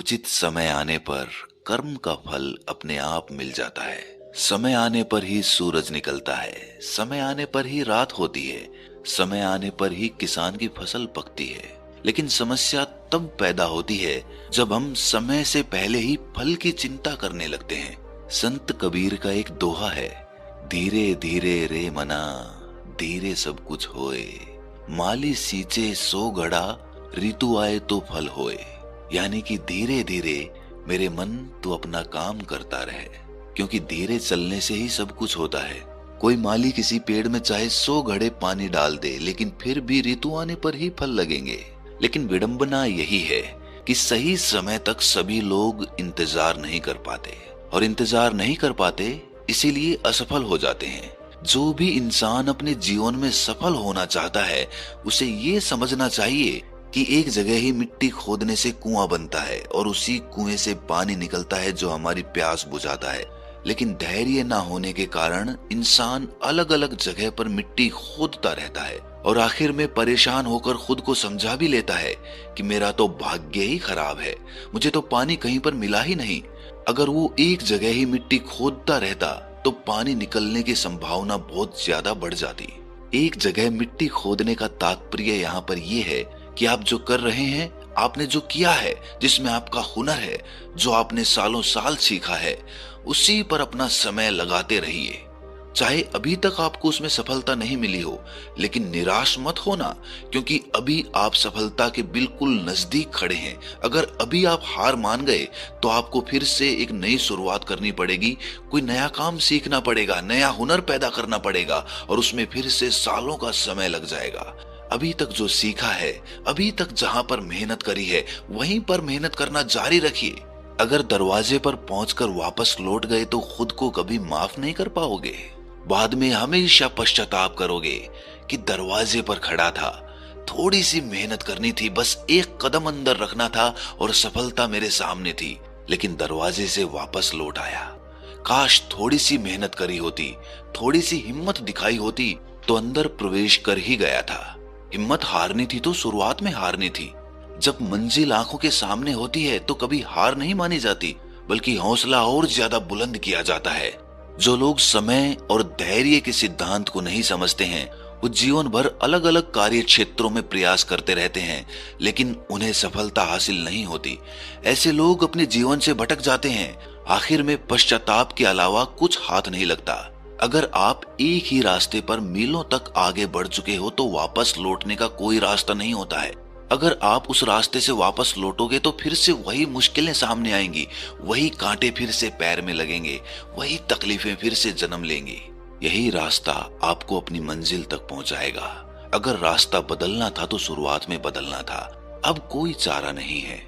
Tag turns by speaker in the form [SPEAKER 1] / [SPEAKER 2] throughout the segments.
[SPEAKER 1] उचित समय आने पर कर्म का फल अपने आप मिल जाता है। समय आने पर ही सूरज निकलता है, समय आने पर ही रात होती है, समय आने पर ही किसान की फसल पकती है। लेकिन समस्या तब पैदा होती है जब हम समय से पहले ही फल की चिंता करने लगते हैं। संत कबीर का एक दोहा है, धीरे धीरे रे मना, धीरे सब कुछ होए, माली सींचे सो घड़ा, ऋतु आए तो फल होए। यानी कि धीरे धीरे मेरे मन तू अपना काम करता रहे, क्योंकि धीरे चलने से ही सब कुछ होता है। कोई माली किसी पेड़ में चाहे 100 घड़े पानी डाल दे, लेकिन फिर भी ऋतु आने पर ही फल लगेंगे। लेकिन विडंबना यही है कि सही समय तक सभी लोग इंतजार नहीं कर पाते, और इंतजार नहीं कर पाते इसीलिए असफल हो जाते हैं। जो भी इंसान अपने जीवन में सफल होना चाहता है, उसे ये समझना चाहिए कि एक जगह ही मिट्टी खोदने से कुआं बनता है और उसी कुएं से पानी निकलता है जो हमारी प्यास बुझाता है। लेकिन धैर्य ना होने के कारण इंसान अलग अलग जगह पर मिट्टी खोदता रहता है और आखिर में परेशान होकर खुद को समझा भी लेता है कि मेरा तो भाग्य ही खराब है, मुझे तो पानी कहीं पर मिला ही नहीं। अगर वो एक जगह ही मिट्टी खोदता रहता तो पानी निकलने की संभावना बहुत ज्यादा बढ़ जाती। एक जगह मिट्टी खोदने का तात्पर्य यहाँ पर यह है कि आप जो कर रहे हैं, आपने जो किया है, जिसमें आपका हुनर है, जो आपने सालों साल सीखा है, उसी पर अपना समय लगाते रहिए। चाहे अभी तक आपको उसमें सफलता नहीं मिली हो, लेकिन निराश मत होना, क्योंकि अभी आप सफलता के बिल्कुल नजदीक खड़े हैं। अगर अभी आप हार मान गए तो आपको फिर से एक नई शुरुआत करनी पड़ेगी, कोई नया काम सीखना पड़ेगा, नया हुनर पैदा करना पड़ेगा, और उसमें फिर से सालों का समय लग जाएगा। अभी तक जो सीखा है, अभी तक जहां पर मेहनत करी है, वहीं पर मेहनत करना जारी रखिए। अगर दरवाजे पर पहुंचकर वापस लौट गए तो खुद को कभी माफ नहीं कर पाओगे। बाद में हमेशा पश्चाताप करोगे कि दरवाजे पर खड़ा था, थोड़ी सी मेहनत करनी थी, बस एक कदम अंदर रखना था और सफलता मेरे सामने थी, लेकिन दरवाजे से वापस लौट आया। काश थोड़ी सी मेहनत करी होती, थोड़ी सी हिम्मत दिखाई होती तो अंदर प्रवेश कर ही गया था। हिम्मत हारनी थी तो शुरुआत में हारनी थी। जब मंजिल आंखों के सामने होती है तो कभी हार नहीं मानी जाती, बल्कि हौसला और ज्यादा बुलंद किया जाता है। जो लोग समय और धैर्य के सिद्धांत को नहीं समझते हैं, वो जीवन भर अलग अलग कार्य क्षेत्रों में प्रयास करते रहते हैं, लेकिन उन्हें सफलता हासिल नहीं होती। ऐसे लोग अपने जीवन से भटक जाते हैं, आखिर में पश्चाताप के अलावा कुछ हाथ नहीं लगता। अगर आप एक ही रास्ते पर मीलों तक आगे बढ़ चुके हो तो वापस लौटने का कोई रास्ता नहीं होता है। अगर आप उस रास्ते से वापस लौटोगे तो फिर से वही मुश्किलें सामने आएंगी, वही कांटे फिर से पैर में लगेंगे, वही तकलीफें फिर से जन्म लेंगी। यही रास्ता आपको अपनी मंजिल तक पहुंचाएगा। अगर रास्ता बदलना था तो शुरुआत में बदलना था, अब कोई चारा नहीं है।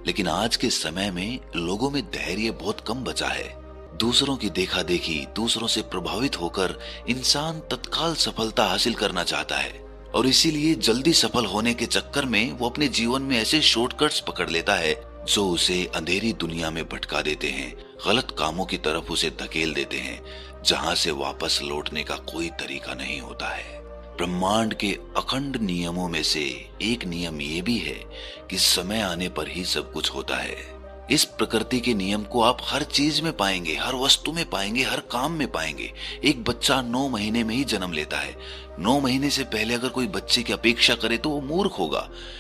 [SPEAKER 1] लेकिन आज के समय में लोगों में धैर्य बहुत कम बचा है। दूसरों की देखा देखी, दूसरों से प्रभावित होकर इंसान तत्काल सफलता हासिल करना चाहता है, और इसीलिए जल्दी सफल होने के चक्कर में वो अपने जीवन में ऐसे शॉर्टकट्स पकड़ लेता है जो उसे अंधेरी दुनिया में भटका देते हैं, गलत कामों की तरफ उसे धकेल देते हैं, जहां से वापस लौटने का कोई तरीका नहीं होता है। ब्रह्मांड के अखंड नियमों में से एक नियम ये भी है कि समय आने पर ही सब कुछ होता है। इस प्रकृति के नियम को आप हर चीज में पाएंगे, हर वस्तु में पाएंगे, हर काम में पाएंगे। एक बच्चा 9 महीने में ही जन्म लेता है। 9 महीने से पहले अगर कोई बच्चे की अपेक्षा करे तो वो मूर्ख होगा,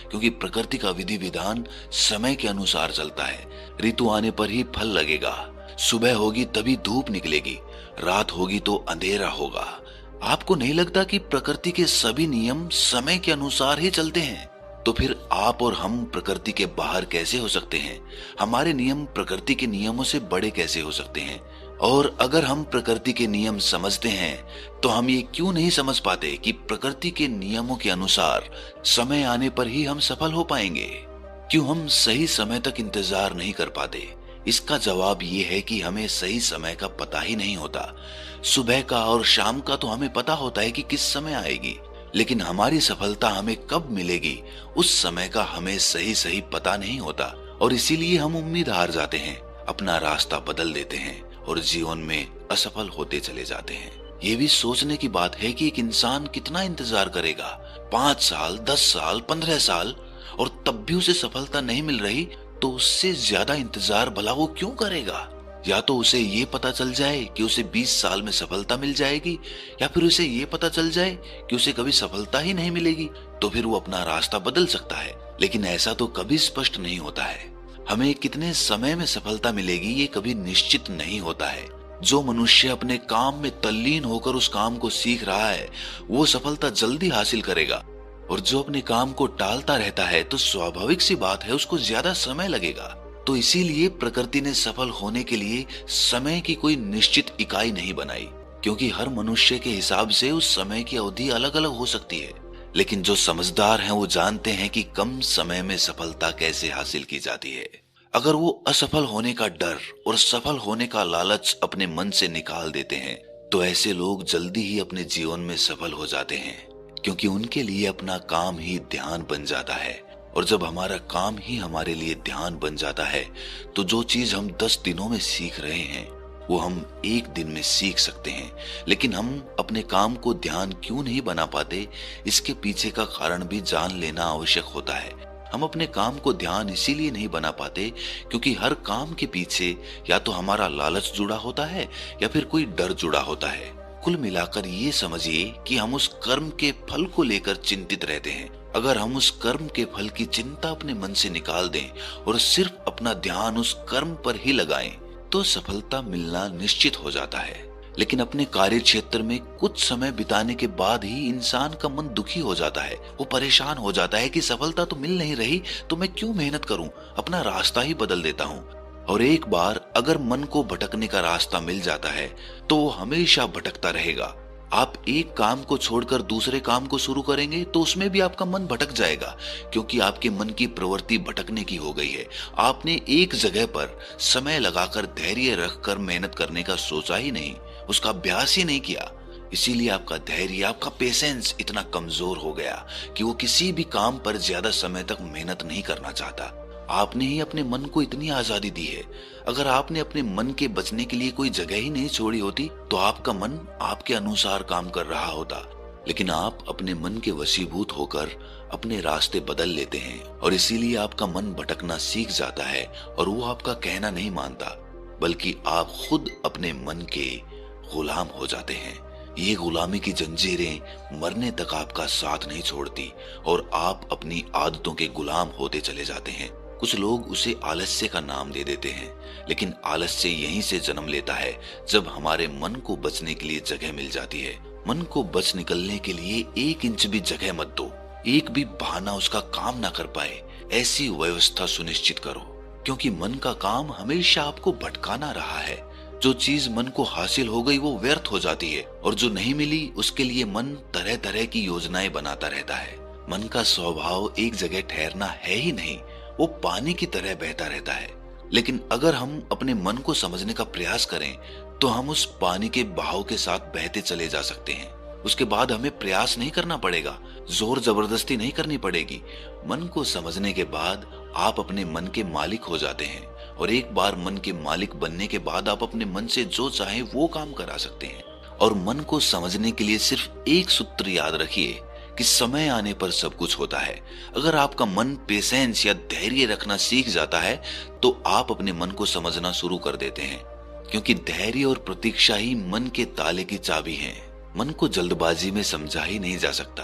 [SPEAKER 1] क्योंकि प्रकृति का विधि विधान समय के अनुसार चलता है। ऋतु आने पर ही फल लगेगा, सुबह होगी तभी धूप निकलेगी, रात होगी तो अंधेरा होगा। आपको नहीं लगता कि प्रकृति के सभी नियम समय के अनुसार ही चलते हैं? तो फिर आप और हम प्रकृति के बाहर कैसे हो सकते हैं? हमारे नियम प्रकृति के नियमों से बड़े कैसे हो सकते हैं? और अगर हम प्रकृति के नियम समझते हैं तो हम ये क्यों नहीं समझ पाते कि प्रकृति के नियमों के अनुसार समय आने पर ही हम सफल हो पाएंगे? क्यों हम सही समय तक इंतजार नहीं कर पाते? इसका जवाब ये है कि हमें सही समय का पता ही नहीं होता। सुबह का और शाम का तो हमें पता होता है कि किस समय आएगी, लेकिन हमारी सफलता हमें कब मिलेगी उस समय का हमें सही सही पता नहीं होता, और इसीलिए हम उम्मीद हार जाते हैं, अपना रास्ता बदल देते हैं और जीवन में असफल होते चले जाते हैं। ये भी सोचने की बात है कि एक इंसान कितना इंतजार करेगा, 5 साल, 10 साल, 15 साल, और तब भी उसे सफलता नहीं मिल रही तो उससे ज्यादा इंतजार भला वो क्यों करेगा? या तो उसे ये पता चल जाए कि उसे 20 साल में सफलता मिल जाएगी, या फिर उसे ये पता चल जाए कि उसे कभी सफलता ही नहीं मिलेगी, तो फिर वो अपना रास्ता बदल सकता है। लेकिन ऐसा तो कभी स्पष्ट नहीं होता है। हमें कितने समय में सफलता मिलेगी ये कभी निश्चित नहीं होता है। जो मनुष्य अपने काम में तल्लीन होकर उस काम को सीख रहा है वो सफलता जल्दी हासिल करेगा, और जो अपने काम को टालता रहता है तो स्वाभाविक सी बात है उसको ज्यादा समय लगेगा। तो इसीलिए प्रकृति ने सफल होने के लिए समय की कोई निश्चित इकाई नहीं बनाई, क्योंकि हर मनुष्य के हिसाब से उस समय की अवधि अलग अलग हो सकती है। लेकिन जो समझदार हैं वो जानते हैं कि कम समय में सफलता कैसे हासिल की जाती है। अगर वो असफल होने का डर और सफल होने का लालच अपने मन से निकाल देते हैं तो ऐसे लोग जल्दी ही अपने जीवन में सफल हो जाते हैं, क्योंकि उनके लिए अपना काम ही ध्यान बन जाता है। और जब हमारा काम ही हमारे लिए ध्यान बन जाता है तो जो चीज हम 10 दिनों में सीख रहे हैं वो हम एक दिन में सीख सकते हैं। लेकिन हम अपने काम को ध्यान क्यों नहीं बना पाते, इसके पीछे का कारण भी जान लेना आवश्यक होता है। हम अपने काम को ध्यान इसीलिए नहीं बना पाते क्योंकि हर काम के पीछे या तो हमारा लालच जुड़ा होता है या फिर कोई डर जुड़ा होता है। कुल मिलाकर ये समझिए कि हम उस कर्म के फल को लेकर चिंतित रहते हैं। अगर हम उस कर्म के फल की चिंता अपने मन से निकाल दें और सिर्फ अपना ध्यान उस कर्म पर ही लगाएं तो सफलता मिलना निश्चित हो जाता है। लेकिन अपने कार्य क्षेत्र में कुछ समय बिताने के बाद ही इंसान का मन दुखी हो जाता है। वो परेशान हो जाता है कि सफलता तो मिल नहीं रही तो मैं क्यों मेहनत करूं, अपना रास्ता ही बदल देता हूं। और एक बार अगर मन को भटकने का रास्ता मिल जाता है तो वो हमेशा भटकता रहेगा। आप एक काम को छोड़कर दूसरे काम को शुरू करेंगे तो उसमें भी आपका मन भटक जाएगा, क्योंकि आपके मन की प्रवृत्ति भटकने की हो गई है। आपने एक जगह पर समय लगाकर धैर्य रखकर मेहनत करने का सोचा ही नहीं, उसका अभ्यास ही नहीं किया। इसीलिए आपका धैर्य, आपका पेशेंस इतना कमजोर हो गया कि वो किसी भी काम पर ज्यादा समय तक मेहनत नहीं करना चाहता। आपने ही अपने मन को इतनी आजादी दी है। अगर आपने अपने मन के बचने के लिए कोई जगह ही नहीं छोड़ी होती तो आपका मन आपके अनुसार काम कर रहा होता। लेकिन आप अपने मन के वशीभूत होकर अपने रास्ते बदल लेते हैं और इसीलिए आपका मन भटकना सीख जाता है और वो आपका कहना नहीं मानता, बल्कि आप खुद अपने मन के गुलाम हो जाते हैं। ये गुलामी की जंजीरें मरने तक आपका साथ नहीं छोड़ती और आप अपनी आदतों के गुलाम होते चले जाते हैं। कुछ लोग उसे आलस्य का नाम दे देते हैं, लेकिन आलस्य यहीं से जन्म लेता है जब हमारे मन को बचने के लिए जगह मिल जाती है। मन को बच निकलने के लिए 1 इंच भी जगह मत दो, एक भी बहाना उसका काम ना कर पाए ऐसी व्यवस्था सुनिश्चित करो, क्योंकि मन का काम हमेशा आपको भटकाना रहा है। जो चीज मन को हासिल हो गई वो व्यर्थ हो जाती है और जो नहीं मिली उसके लिए मन तरह तरह की योजनाएं बनाता रहता है। मन का स्वभाव एक जगह ठहरना है ही नहीं, वो पानी की तरह बहता रहता है। लेकिन अगर हम अपने मन को समझने का प्रयास करें तो हम उस पानी के बहाव के साथ बहते चले जा सकते हैं। उसके बाद हमें प्रयास नहीं करना पड़ेगा, जोर जबरदस्ती नहीं करनी पड़ेगी। मन को समझने के बाद आप अपने मन के मालिक हो जाते हैं और एक बार मन के मालिक बनने के बाद आप अपने मन से जो चाहे वो काम करा सकते हैं। और मन को समझने के लिए सिर्फ एक सूत्र याद रखिए कि समय आने पर सब कुछ होता है। अगर आपका मन पेशेंस या धैर्य रखना सीख जाता है तो आप अपने मन को समझना शुरू कर देते हैं, क्योंकि धैर्य और प्रतीक्षा ही मन के ताले की चाबी है। मन को जल्दबाजी में समझा ही नहीं जा सकता।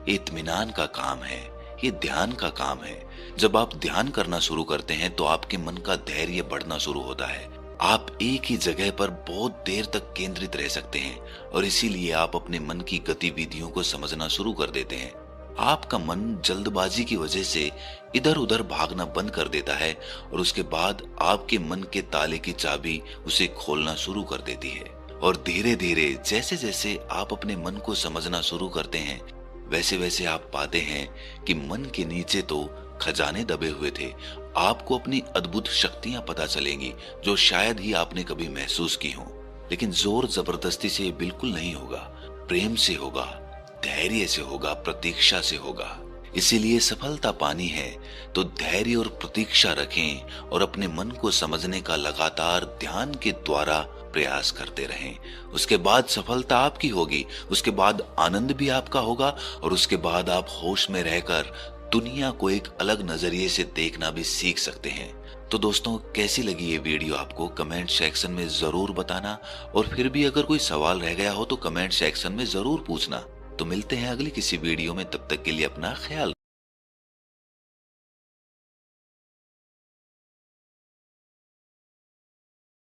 [SPEAKER 1] ये इत्मीनान का काम है, ये ध्यान का काम है। जब आप ध्यान करना शुरू करते हैं तो आपके मन का धैर्य बढ़ना शुरू होता है। आप एक ही जगह पर बहुत देर तक केंद्रित रह सकते हैं और इसीलिए आप अपने मन की गतिविधियों को समझना शुरू कर देते हैं। आपका मन जल्दबाजी की वजह से इधर उधर भागना बंद कर देता है और उसके बाद आपके मन के ताले की चाबी उसे खोलना शुरू कर देती है। और धीरे धीरे जैसे जैसे आप अपने मन को समझना शुरू करते हैं वैसे वैसे आप पाते हैं कि मन के नीचे तो खजाने दबे हुए थे। आपको अपनी अद्भुत शक्तियां पता चलेंगी जो शायद ही आपने कभी महसूस की हो। लेकिन जोर जबरदस्ती से बिल्कुल नहीं होगा, प्रेम से होगा, धैर्य से होगा, प्रतीक्षा से होगा। इसीलिए सफलता पानी है तो धैर्य और प्रतीक्षा रखें और अपने मन को समझने का लगातार ध्यान के द्वारा प्रयास करते रहें। उसके बाद सफलता आपकी होगी, उसके बाद आनंद भी आपका होगा और उसके बाद आप होश में रहकर दुनिया को एक अलग नजरिए से देखना भी सीख सकते हैं। तो दोस्तों, कैसी लगी ये वीडियो आपको कमेंट सेक्शन में जरूर बताना, और फिर भी अगर कोई सवाल रह गया हो तो कमेंट सेक्शन में जरूर पूछना। तो मिलते हैं अगली किसी वीडियो में, तब तक के लिए अपना ख्याल